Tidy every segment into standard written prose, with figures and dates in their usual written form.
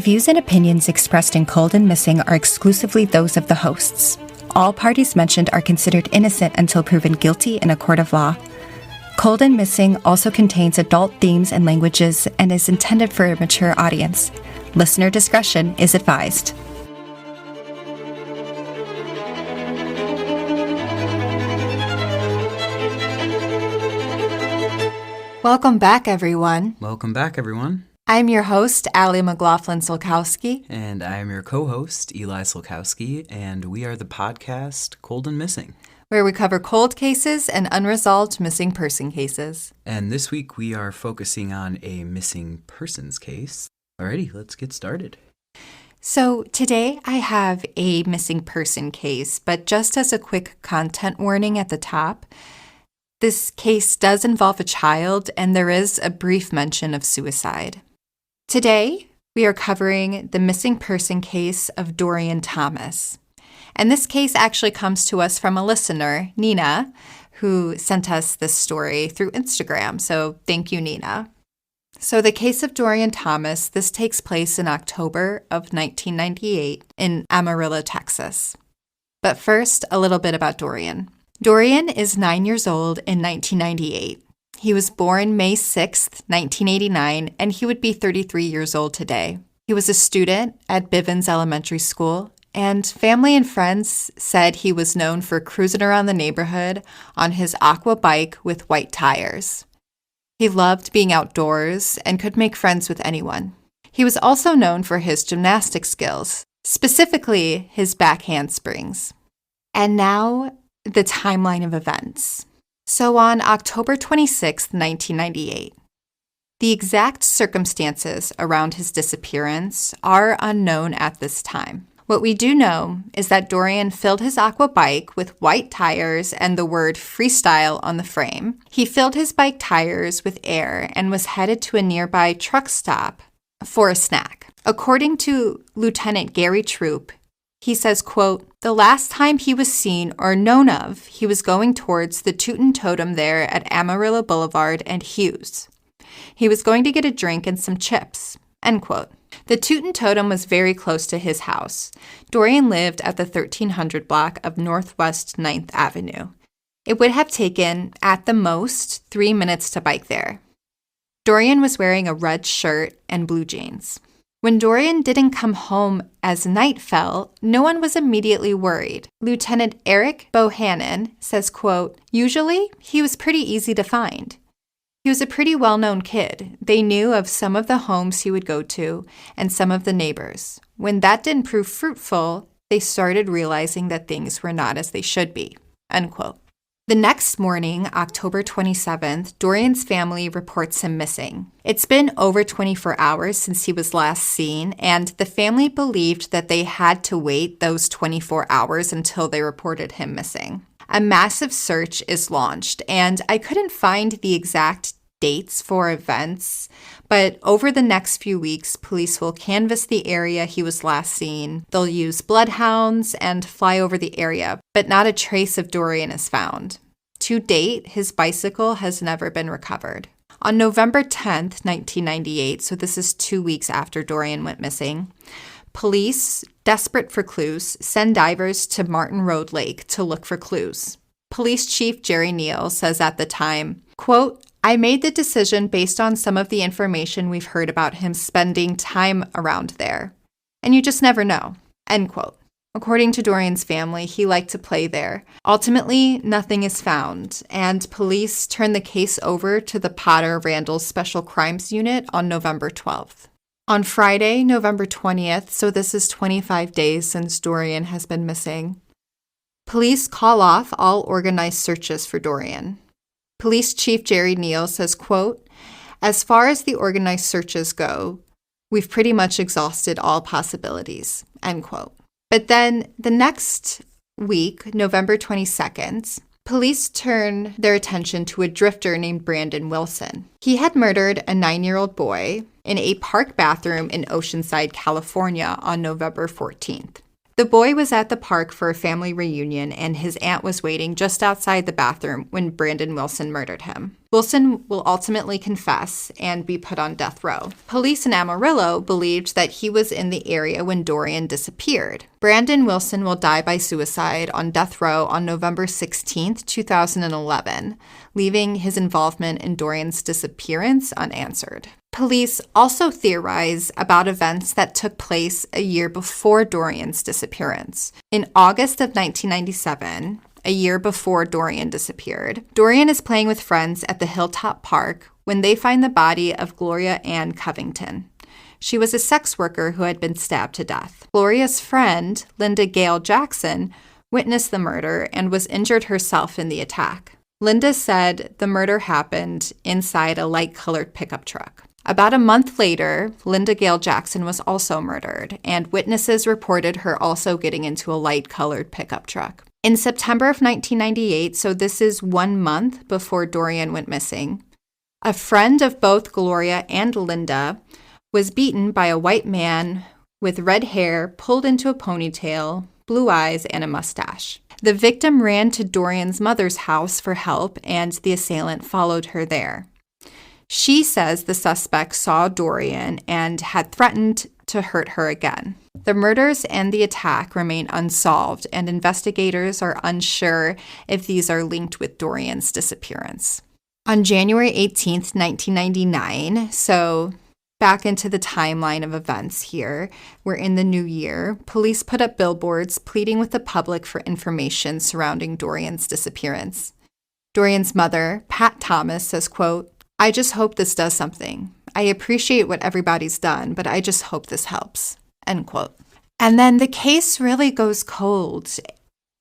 views and opinions expressed in Cold and Missing are exclusively those of the hosts. All parties mentioned are considered innocent until proven guilty in a court of law. Cold and Missing also contains adult themes and languages and is intended for a mature audience. Listener discretion is advised. Welcome back, everyone. Welcome back, everyone. I'm your host, Allie McLaughlin-Solkowski. And I am your co-host, Eli Solkowski, and we are the podcast Cold and Missing, where we cover cold cases and unresolved missing person cases. And this week we are focusing on a missing persons case. Alrighty, let's get started. So today I have a missing person case, but just as a quick content warning at the top, this case does involve a child, and there is a brief mention of suicide. Today, we are covering the missing person case of Dorien Thomas. And this case actually comes to us from a listener, Nina, who sent us this story through Instagram. So thank you, Nina. So the case of Dorien Thomas, this takes place in October of 1998 in Amarillo, Texas. But first, a little bit about Dorien. Dorian is 9 years old in 1998. He was born May 6, 1989, and he would be 33 years old today. He was a student at Bivens Elementary School, and family and friends said he was known for cruising around the neighborhood on his aqua bike with white tires. He loved being outdoors and could make friends with anyone. He was also known for his gymnastic skills, specifically his back handsprings. And now, the timeline of events. So on October 26, 1998, the exact circumstances around his disappearance are unknown at this time. What we do know is that Dorian filled his aqua bike with white tires and the word freestyle on the frame. He filled his bike tires with air and was headed to a nearby truck stop for a snack. According to Lieutenant Gary Troop, he says, quote, "The last time he was seen or known of, he was going towards the Tootin' Totem there at Amarillo Boulevard and Hughes. He was going to get a drink and some chips," end quote. The Tootin' Totem was very close to his house. Dorian lived at the 1300 block of Northwest 9th Avenue. It would have taken, at the most, 3 minutes to bike there. Dorian was wearing a red shirt and blue jeans. When Dorian didn't come home as night fell, no one was immediately worried. Lieutenant Eric Bohannon says, quote, "Usually, he was pretty easy to find. He was a pretty well-known kid. They knew of some of the homes he would go to and some of the neighbors. When that didn't prove fruitful, they started realizing that things were not as they should be," end quote. The next morning, October 27th, Dorian's family reports him missing. It's been over 24 hours since he was last seen, and the family believed that they had to wait those 24 hours until they reported him missing. A massive search is launched, and I couldn't find the exact dates for events, but over the next few weeks, police will canvass the area he was last seen. They'll use bloodhounds and fly over the area, but not a trace of Dorian is found. To date, his bicycle has never been recovered. On November 10th, 1998, so this is 2 weeks after Dorian went missing, police, desperate for clues, send divers to Martin Road Lake to look for clues. Police Chief Jerry Neal says at the time, quote, "I made the decision based on some of the information we've heard about him spending time around there. And you just never know," end quote. According to Dorian's family, he liked to play there. Ultimately, nothing is found, and police turn the case over to the Potter Randall Special Crimes Unit on November 12th. On Friday, November 20th, so this is 25 days since Dorian has been missing, police call off all organized searches for Dorian. Police Chief Jerry Neal says, quote, "As far as the organized searches go, we've pretty much exhausted all possibilities," end quote. But then the next week, November 22nd, police turn their attention to a drifter named Brandon Wilson. He had murdered a 9-year-old boy in a park bathroom in Oceanside, California on November 14th. The boy was at the park for a family reunion, and his aunt was waiting just outside the bathroom when Brandon Wilson murdered him. Wilson will ultimately confess and be put on death row. Police in Amarillo believed that he was in the area when Dorian disappeared. Brandon Wilson will die by suicide on death row on November 16, 2011, leaving his involvement in Dorian's disappearance unanswered. Police also theorize about events that took place a year before Dorian's disappearance. In August of 1997, a year before Dorian disappeared, Dorian is playing with friends at the Hilltop Park when they find the body of Gloria Ann Covington. She was a sex worker who had been stabbed to death. Gloria's friend, Linda Gale Jackson, witnessed the murder and was injured herself in the attack. Linda said the murder happened inside a light-colored pickup truck. About a month later, Linda Gale Jackson was also murdered, and witnesses reported her also getting into a light-colored pickup truck. In September of 1998, so this is 1 month before Dorian went missing, a friend of both Gloria and Linda was beaten by a white man with red hair pulled into a ponytail, blue eyes, and a mustache. The victim ran to Dorian's mother's house for help, and the assailant followed her there. She says the suspect saw Dorian and had threatened to hurt her again. The murders and the attack remain unsolved, and investigators are unsure if these are linked with Dorian's disappearance. On January 18th, 1999, so back into the timeline of events here, we're in the new year, police put up billboards pleading with the public for information surrounding Dorian's disappearance. Dorian's mother, Pat Thomas, says, quote, "I just hope this does something. I appreciate what everybody's done, but I just hope this helps," end quote. And then the case really goes cold.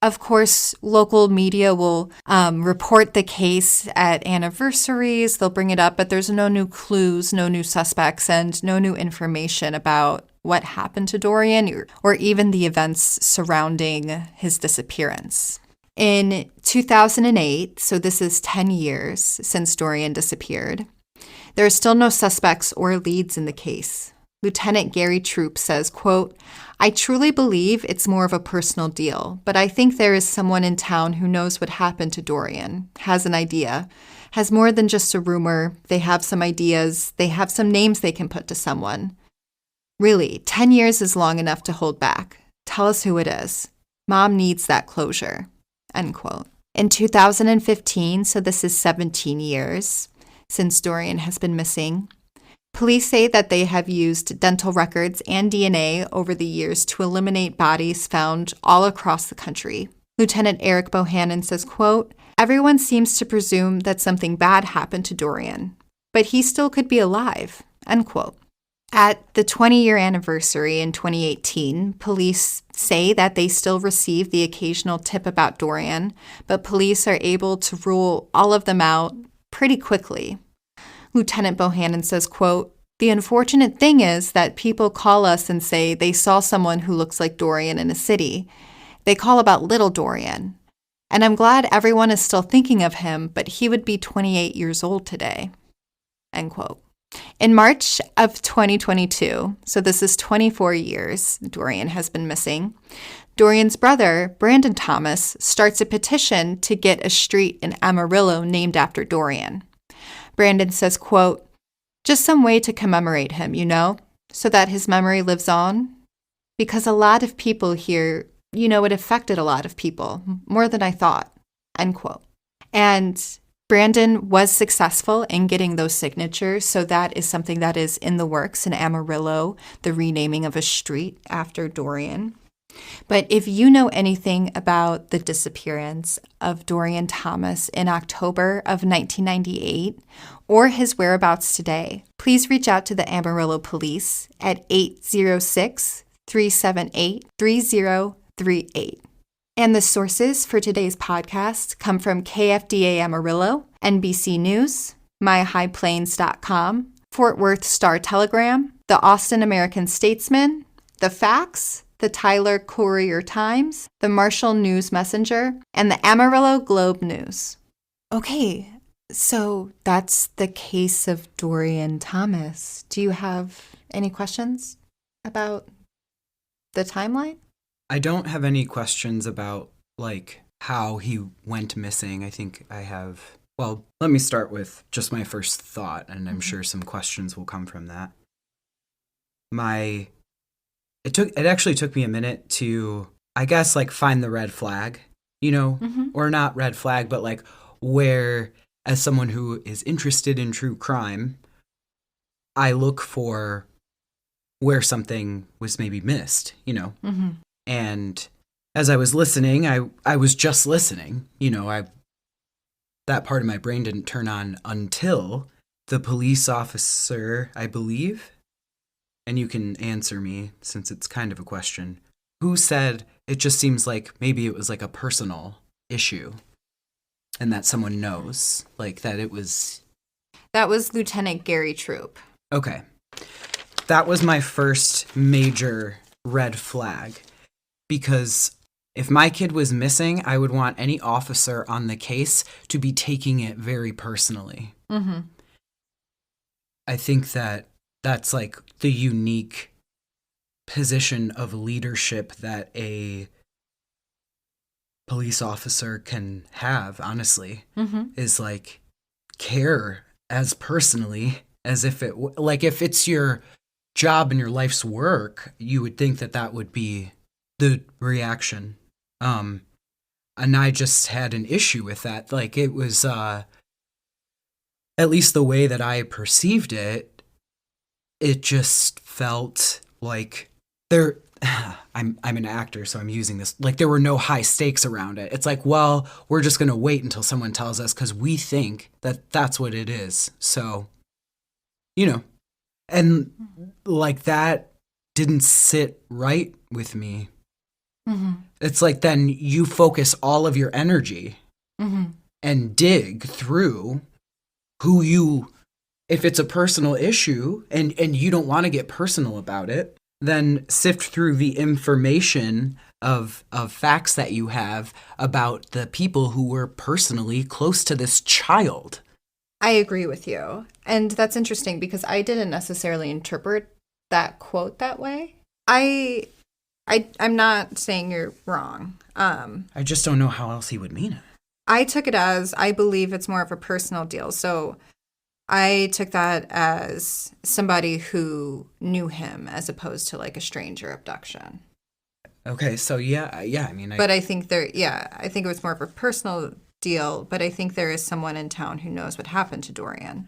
Of course, local media will report the case at anniversaries. They'll bring it up, but there's no new clues, no new suspects, and no new information about what happened to Dorian or even the events surrounding his disappearance. In 2008, so this is 10 years since Dorian disappeared, there are still no suspects or leads in the case. Lieutenant Gary Troop says, quote, "I truly believe it's more of a personal deal, but I think there is someone in town who knows what happened to Dorian, has an idea, has more than just a rumor. They have some ideas. They have some names they can put to someone. Really, 10 years is long enough to hold back. Tell us who it is. Mom needs that closure," end quote. In 2015, so this is 17 years since Dorian has been missing, police say that they have used dental records and DNA over the years to eliminate bodies found all across the country. Lieutenant Eric Bohannon says, quote, "Everyone seems to presume that something bad happened to Dorian, but he still could be alive," end quote. At the 20-year anniversary in 2018, police say that they still receive the occasional tip about Dorian, but police are able to rule all of them out pretty quickly. Lieutenant Bohannon says, quote, "The unfortunate thing is that people call us and say they saw someone who looks like Dorian in a city. They call about little Dorian. And I'm glad everyone is still thinking of him, but he would be 28 years old today," end quote. In March of 2022, so this is 24 years Dorian has been missing, Dorian's brother, Brandon Thomas, starts a petition to get a street in Amarillo named after Dorian. Brandon says, quote, "Just some way to commemorate him, so that his memory lives on. Because a lot of people here, it affected a lot of people, more than I thought," end quote. And Brandon was successful in getting those signatures, so that is something that is in the works in Amarillo, the renaming of a street after Dorian. But if you know anything about the disappearance of Dorien Thomas in October of 1998 or his whereabouts today, please reach out to the Amarillo Police at 806-378-3038. And the sources for today's podcast come from KFDA Amarillo, NBC News, myhighplains.com, Fort Worth Star-Telegram, the Austin American-Statesman, the Facts, the Tyler Courier-Times, the Marshall News-Messenger, and the Amarillo Globe-News. Okay, so that's the case of Dorien Thomas. Do you have any questions about the timeline? I don't have any questions about, like, how he went missing. I think I have. Well, let me start with just my first thought, and I'm sure some questions will come from that. It actually took me a minute to, I guess, like, find the red flag, or not red flag, but like where, as someone who is interested in true crime, I look for where something was maybe missed, And as I was listening, I was just listening, that part of my brain didn't turn on until the police officer, I believe, and you can answer me since it's kind of a question, who said it just seems like maybe it was like a personal issue and that someone knows, like that it was... That was Lieutenant Gary Troop. Okay. That was my first major red flag, because if my kid was missing, I would want any officer on the case to be taking it very personally. Mm-hmm. I think that that's like the unique position of leadership that a police officer can have, honestly, is like care as personally as if it, like if it's your job and your life's work, you would think that that would be the reaction. And I just had an issue with that. Like it was, at least the way that I perceived it, it just felt like there, I'm an actor, so I'm using this, like there were no high stakes around it. It's like, well, we're just going to wait until someone tells us because we think that that's what it is. So, and like that didn't sit right with me. Mm-hmm. It's like then you focus all of your energy and dig through who you, if it's a personal issue and you don't want to get personal about it, then sift through the information of facts that you have about the people who were personally close to this child. I agree with you. And that's interesting because I didn't necessarily interpret that quote that way. I'm not saying you're wrong. I just don't know how else he would mean it. I took it as, I believe it's more of a personal deal. So I took that as somebody who knew him as opposed to like a stranger abduction. Okay, so yeah, I mean... But I think I think it was more of a personal deal, but I think there is someone in town who knows what happened to Dorian.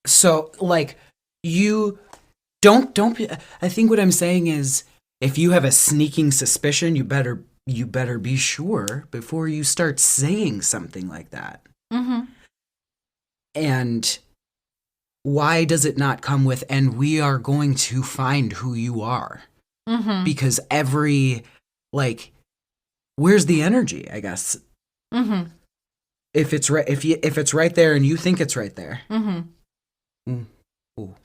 So, like, you don't be... I think what I'm saying is, if you have a sneaking suspicion, you better be sure before you start saying something like that. Mm-hmm. And why does it not come with, and we are going to find who you are? Mm-hmm. Because where's the energy, I guess? Mm-hmm. If it's right, if it's right there and you think it's right there,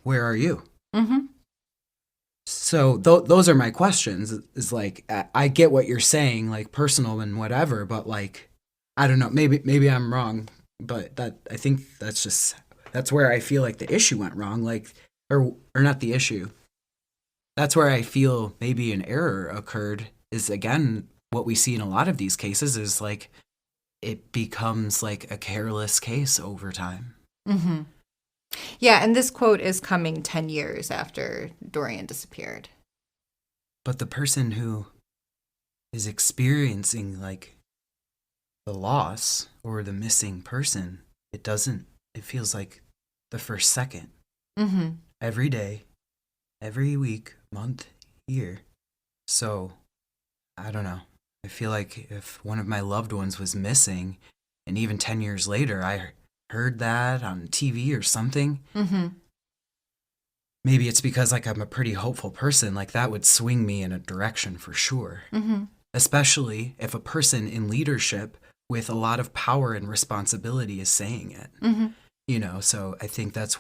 where are you? Mm-hmm. So those are my questions. Is like, I get what you're saying, like personal and whatever, but like, I don't know, maybe I'm wrong, but I think that's where I feel like the issue went wrong, like, or not the issue. That's where I feel maybe an error occurred, is again, what we see in a lot of these cases is like, it becomes like a careless case over time. Mm-hmm. Yeah, and this quote is coming 10 years after Dorian disappeared. But the person who is experiencing like the loss or the missing person, it feels like the first second. Mm-hmm. Every day, every week, month, year. So, I don't know. I feel like if one of my loved ones was missing, and even 10 years later, I heard that on TV or something, maybe it's because like I'm a pretty hopeful person, like that would swing me in a direction for sure. Especially if a person in leadership with a lot of power and responsibility is saying it. So I think that's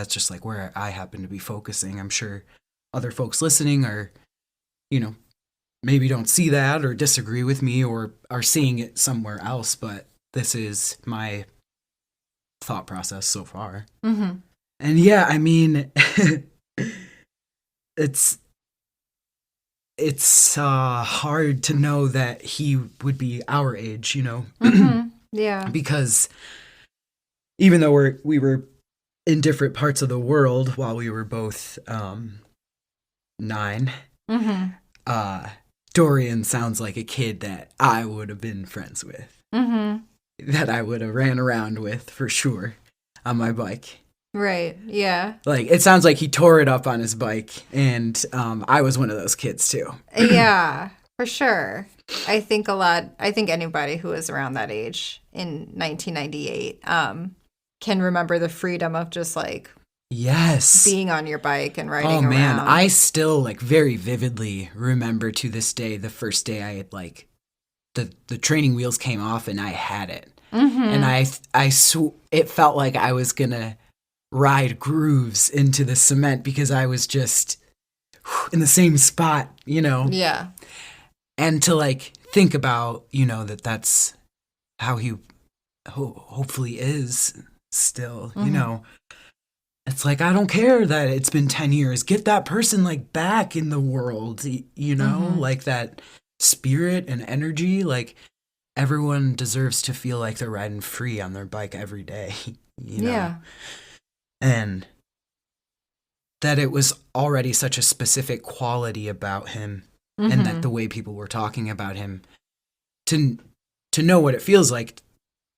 just like where I happen to be focusing. I'm sure other folks listening are, maybe don't see that or disagree with me or are seeing it somewhere else, but this is my thought process so far. And yeah, I mean, it's hard to know that he would be our age, you know? Yeah. Because even though we were in different parts of the world while we were both 9, Dorian sounds like a kid that I would have been friends with. That I would have ran around with for sure on my bike. Right, yeah. Like, it sounds like he tore it up on his bike, and I was one of those kids too. Yeah, for sure. I think anybody who was around that age in 1998 can remember the freedom of just like yes, being on your bike and riding around. Oh man, I still like very vividly remember to this day the first day I had like the training wheels came off and I had it. And it felt like I was gonna ride grooves into the cement because I was just in the same spot, you know? Yeah. And to like think about, you know, that's how he hopefully is still, you know? It's like, I don't care that it's been 10 years. Get that person like back in the world, you know? Like that spirit and energy, like everyone deserves to feel like they're riding free on their bike every day, you know? Yeah. And that it was already such a specific quality about him and that the way people were talking about him to know what it feels like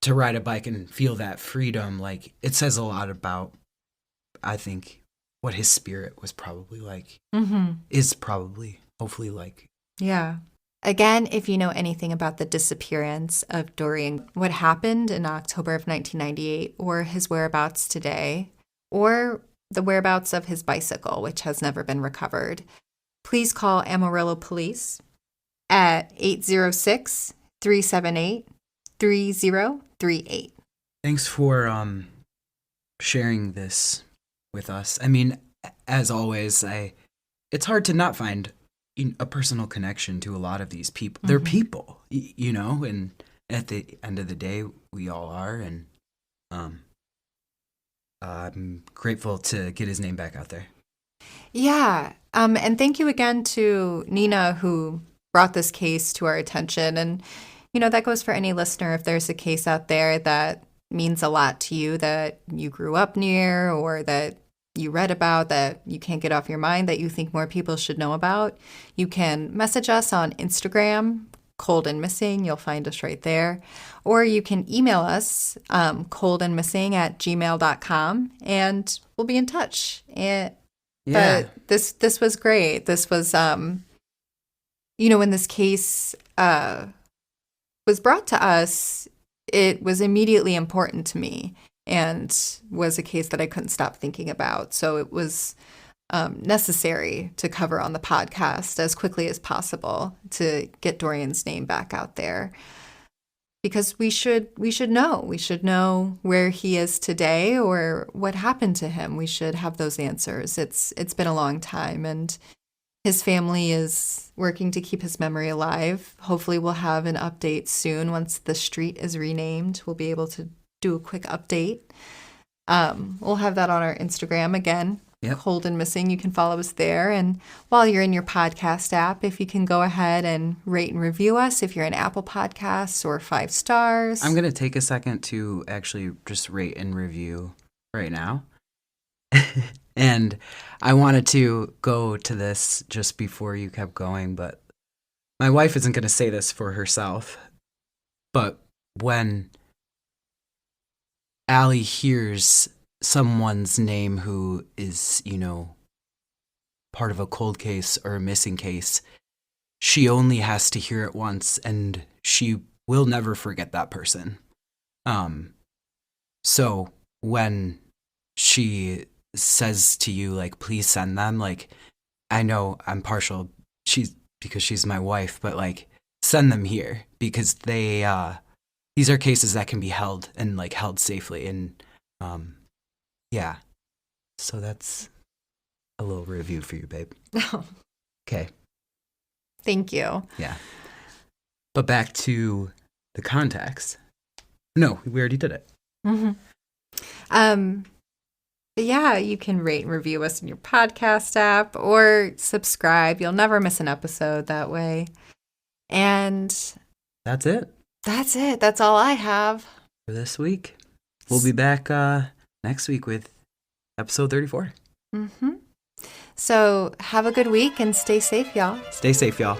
to ride a bike and feel that freedom, like it says a lot about, I think, what his spirit was probably like, is probably hopefully like. Yeah. Again, if you know anything about the disappearance of Dorian, what happened in October of 1998, or his whereabouts today, or the whereabouts of his bicycle, which has never been recovered, please call Amarillo Police at 806-378-3038. Thanks for sharing this with us. I mean, as always, it's hard to not find a personal connection to a lot of these people. They're people, you know, and at the end of the day, we all are. And I'm grateful to get his name back out there. Yeah. And thank you again to Nina, who brought this case to our attention. And, you know, that goes for any listener. If there's a case out there that means a lot to you, that you grew up near, or that you read about, that you can't get off your mind, that you think more people should know about, you can message us on Instagram, Cold and Missing. You'll find us right there. Or you can email us, coldandmissing@gmail.com, and we'll be in touch. But this was great. This was, you know, when this case was brought to us, it was immediately important to me and was a case that I couldn't stop thinking about. So it was necessary to cover on the podcast as quickly as possible to get Dorian's name back out there. Because we should know where he is today or what happened to him. We should have those answers. It's been a long time, and his family is working to keep his memory alive. Hopefully we'll have an update soon. Once the street is renamed, we'll be able to do a quick update. We'll have that on our Instagram again. Yep. Cold and Missing. You can follow us there. And while you're in your podcast app, if you can go ahead and rate and review us, if you're in Apple Podcasts, or 5 stars. I'm going to take a second to actually just rate and review right now. And I wanted to go to this just before you kept going, but my wife isn't going to say this for herself. But when Allie hears someone's name who is, you know, part of a cold case or a missing case, she only has to hear it once and she will never forget that person. So when she says to you, like, please send them, like, I know I'm partial because she's my wife, but like, send them here because these are cases that can be held and like held safely. And yeah, so that's a little review for you, babe. Okay. Thank you. Yeah. But back to the context. No, we already did it. Yeah, you can rate and review us in your podcast app or subscribe. You'll never miss an episode that way. And that's it. That's it. That's all I have for this week. We'll be back next week with episode 34. So have a good week and stay safe, y'all. Stay safe, y'all.